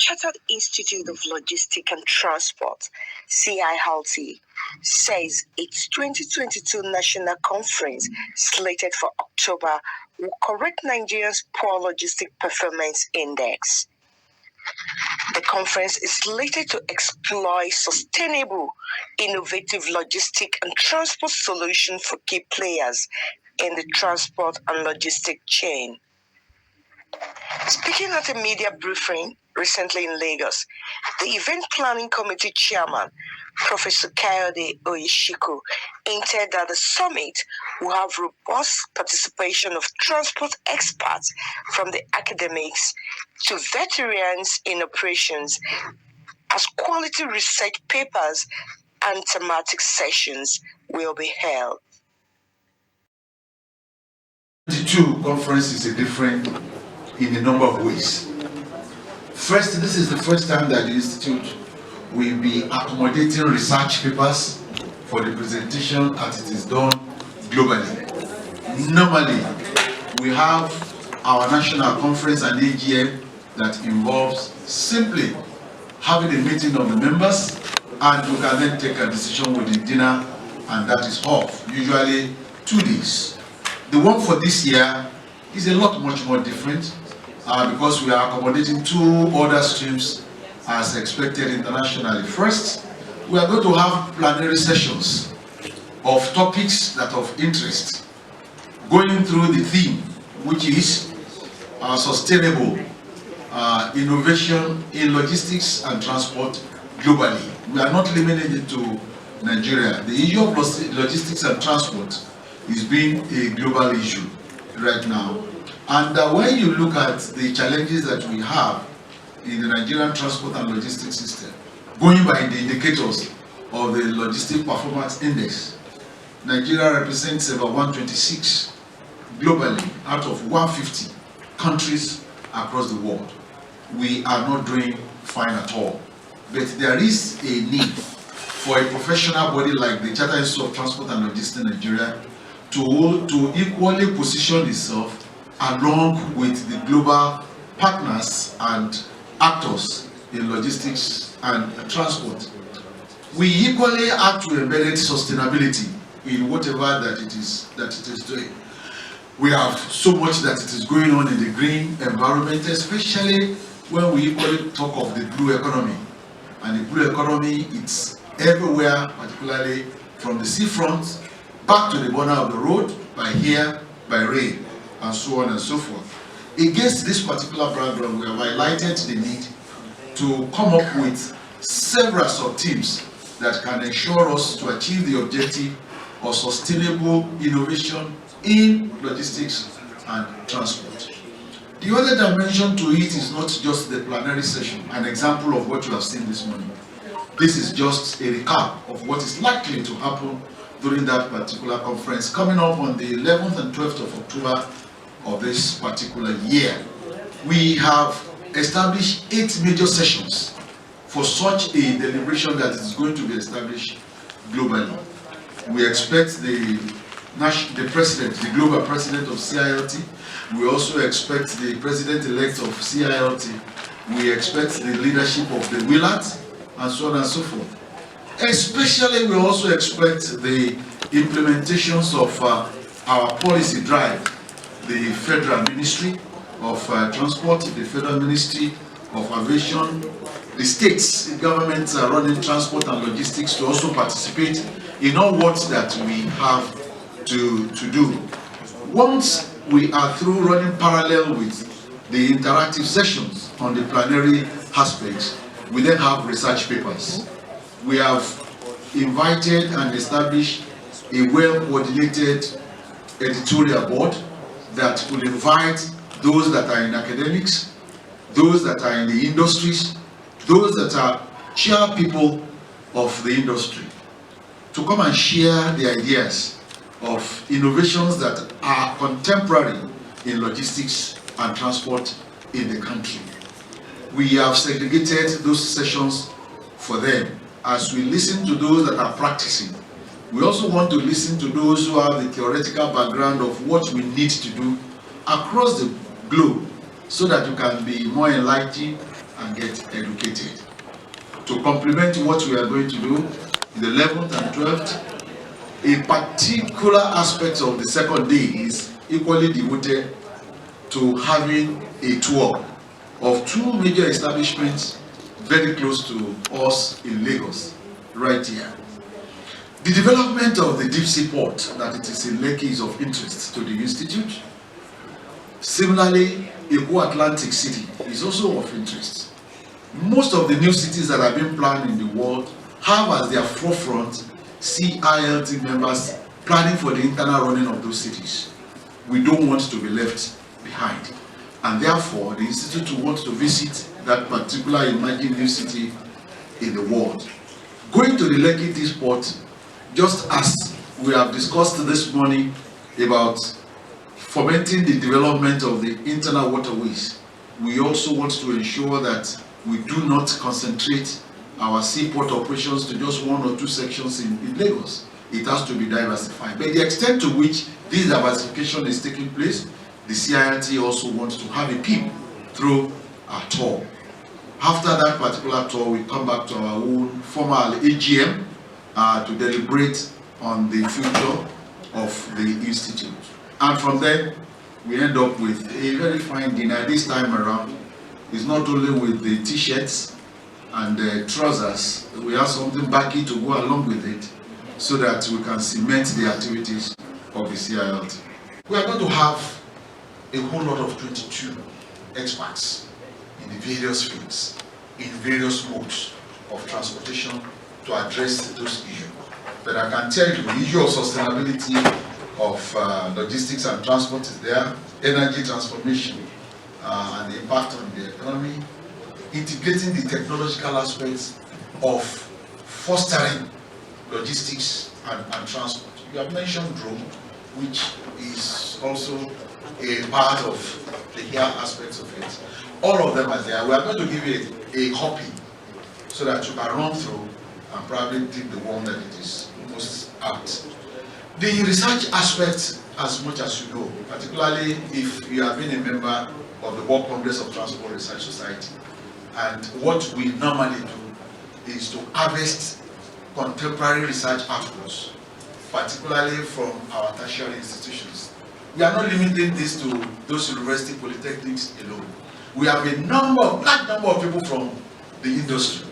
Chartered Institute of Logistic and Transport, CILT, says its 2022 national conference, slated for October, will correct Nigeria's poor logistic performance index. The conference is slated to explore sustainable, innovative logistic and transport solutions for key players in the transport and logistic chain. Speaking at a media briefing recently in Lagos, the event planning committee chairman, Professor Kayode Oyishiku, hinted that the summit will have robust participation of transport experts from the academics to veterans in operations, as quality research papers and thematic sessions will be held. The two conferences are different in a number of ways. First, this is the first time that the Institute will be accommodating research papers for the presentation as it is done globally. Normally, we have our national conference and AGM that involves simply having a meeting of the members, and we can then take a decision with the dinner, and that is off, usually 2 days. The one for this year is a lot much more different because we are accommodating 2 other streams as expected internationally. First, we are going to have plenary sessions of topics that are of interest, going through the theme, which is sustainable innovation in logistics and transport globally. We are not limiting it to Nigeria. The issue of logistics and transport is being a global issue right now. And when you look at the challenges that we have in the Nigerian transport and logistics system, going by the indicators of the Logistic Performance Index, Nigeria represents about 126 globally out of 150 countries across the world. We are not doing fine at all. But there is a need for a professional body like the Chartered Institute of Transport and Logistics Nigeria to equally position itself along with the global partners and actors in logistics and transport. We equally have to embed sustainability in whatever that it is doing. We have so much that it is going on in the green environment, especially when we equally talk of the blue economy. And the blue economy, it's everywhere, particularly from the seafront back to the border of the road, by air, by rail, and so on and so forth. Against this particular background, we have highlighted the need to come up with several sub-teams that can ensure us to achieve the objective of sustainable innovation in logistics and transport. The other dimension to it is not just the plenary session, an example of what you have seen this morning. This is just a recap of what is likely to happen during that particular conference coming up on the 11th and 12th of October of this particular year. We have established 8 major sessions for such a deliberation that is going to be established globally. We expect the president, the global president of CILT. We also expect the president-elect of CILT. We expect the leadership of the WILAT, and so on and so forth. Especially, we also expect the implementations of our policy drive, the Federal Ministry of Transport, the Federal Ministry of Aviation, the states, the governments are running transport and logistics to also participate in all what that we have to do. Once we are through running parallel with the interactive sessions on the plenary aspects, we then have research papers. We have invited and established a well-coordinated editorial board that will invite those that are in academics, those that are in the industries, those that are chair people of the industry, to come and share the ideas of innovations that are contemporary in logistics and transport in the country. We have segregated those sessions for them. As we listen to those that are practicing, we also want to listen to those who have the theoretical background of what we need to do across the globe, so that you can be more enlightened and get educated. To complement what we are going to do in the 11th and 12th, a particular aspect of the second day is equally devoted to having a tour of two major establishments very close to us in Lagos, right here. The development of the deep sea port that it is in Lekki is of interest to the Institute. Similarly, Eko Atlantic City is also of interest. Most of the new cities that have been planned in the world have as their forefront CILT members planning for the internal running of those cities. We don't want to be left behind, and therefore the Institute wants to visit that particular emerging new city in the world. Going to the Lekki Deep Port, just as we have discussed this morning about fomenting the development of the internal waterways, we also want to ensure that we do not concentrate our seaport operations to just one or two sections in Lagos. It has to be diversified. But the extent to which this diversification is taking place, the CILT also wants to have a peep through our tour. After that particular tour, we come back to our own formal AGM to deliberate on the future of the Institute. And from there, we end up with a very fine dinner. This time around, it's not only with the t-shirts and the trousers, we have something baggy to go along with it so that we can cement the activities of the CILT. We are going to have a whole lot of 22 experts in the various fields, in various modes of transportation to address those issues. But I can tell you the issue of sustainability of logistics and transport is there, energy transformation and the impact on the economy, integrating the technological aspects of fostering logistics and transport. You have mentioned drone, which is also a part of the here aspects of it. All of them are there. We are going to give you a copy so that you can run through and probably take the one that it is most apt. The research aspect, as much as you know, particularly if you have been a member of the World Congress of Transport Research Society, and what we normally do is to harvest contemporary research outputs, particularly from our tertiary institutions. We are not limiting this to those university polytechnics alone. We have a large number of people from the industry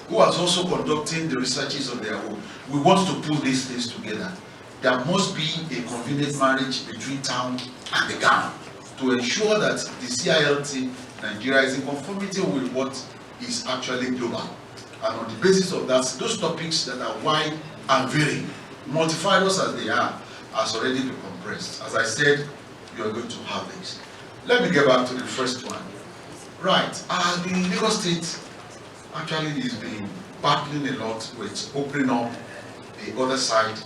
who are also conducting the researches on their own. We want to pull these things together. There must be a convenient marriage between town and the gown to ensure that the CILT Nigeria is in conformity with what is actually global. And on the basis of that, those topics that are wide and varying, multifarious as they are, has already been compressed. As I said, you are going to have this. Let me get back to the first one. Right, the Lagos State actually is being battling a lot with opening up the other side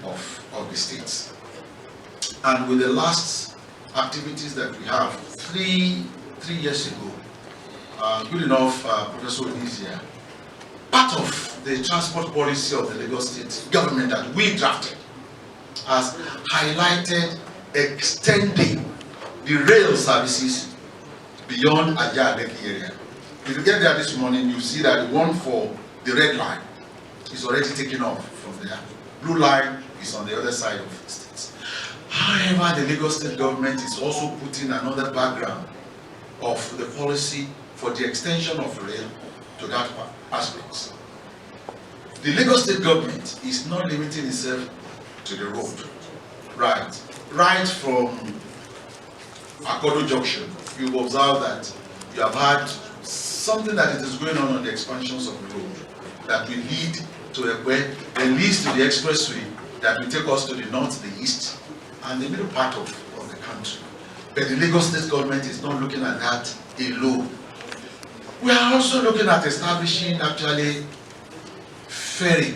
of the states. And with the last activities that we have, three years ago, good enough, Professor Onisia, part of the transport policy of the Lagos State government that we drafted has highlighted extending the rail services beyond Ajah-Lekki area. If you get there this morning, you see that the one for the red line is already taken off from there. Blue line is on the other side of the states. However, the Lagos State government is also putting another background of the policy for the extension of rail to that aspect. The Lagos State government is not limiting itself to the road. Right from Akodo Junction, you've observed that you have had something that is going on the expansions of the road that will lead to Ekwe, and leads to the expressway that will take us to the north, the east, and the middle part of the country. But the Lagos State government is not looking at that alone. We are also looking at establishing actually ferry,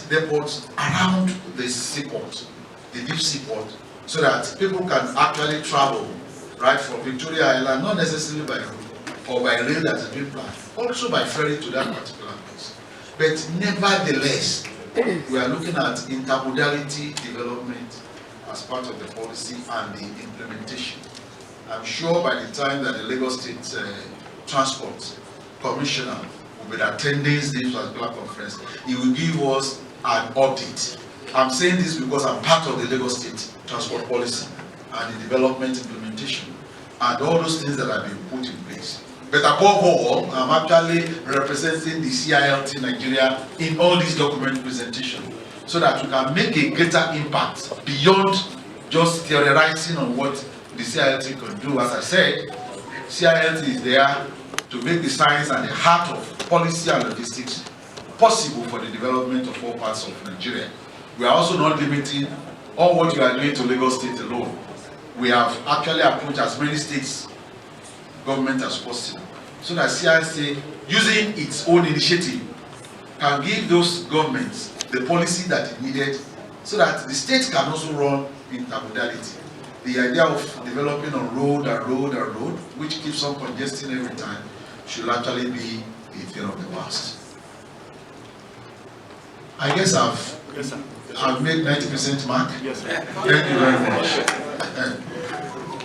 depots around the seaport, the deep seaport, so that people can actually travel from Victoria Island, not necessarily by road or by rail that has been planned, also by ferry to that particular place. But nevertheless, we are looking at intermodality development as part of the policy and the implementation. I'm sure by the time that the Lagos State Transport Commissioner will be attending this particular conference. He will give us an update. I'm saying this because I'm part of the Lagos State Transport Policy and the development implementation and all those things that have been put in place. But above all, I'm actually representing the CILT Nigeria in all these document presentation so that we can make a greater impact beyond just theorizing on what the CILT can do. As I said, CILT is there to make the science and the heart of policy and logistics possible for the development of all parts of Nigeria. We are also not limiting all what we are doing to Lagos State alone. We have actually approached as many states government as possible so that CILT, using its own initiative, can give those governments the policy that is needed so that the state can also run intermodality. The idea of developing a road, which keeps on congesting every time, should actually be a thing of the past. I guess I've made 90% mark. Yes, sir. Thank you very much.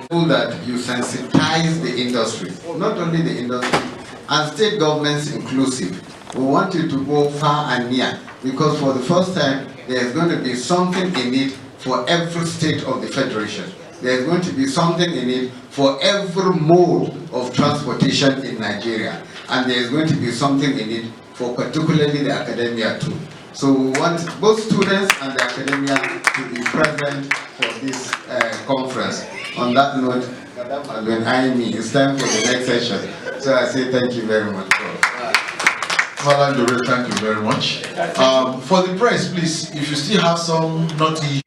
That you sensitize the industry, not only the industry, and state governments inclusive. We want you to go far and near, because for the first time, there's going to be something in it for every state of the Federation. There's going to be something in it for every mode of transportation in Nigeria. And there's going to be something in it for particularly the academia too. So we want both students and the academia to be present for this conference. On that note, Madam Alwen Aimi, it's time for the next session. So I say thank you very much. Madam Dore, thank you very much. For the press, please, if you still have some naughty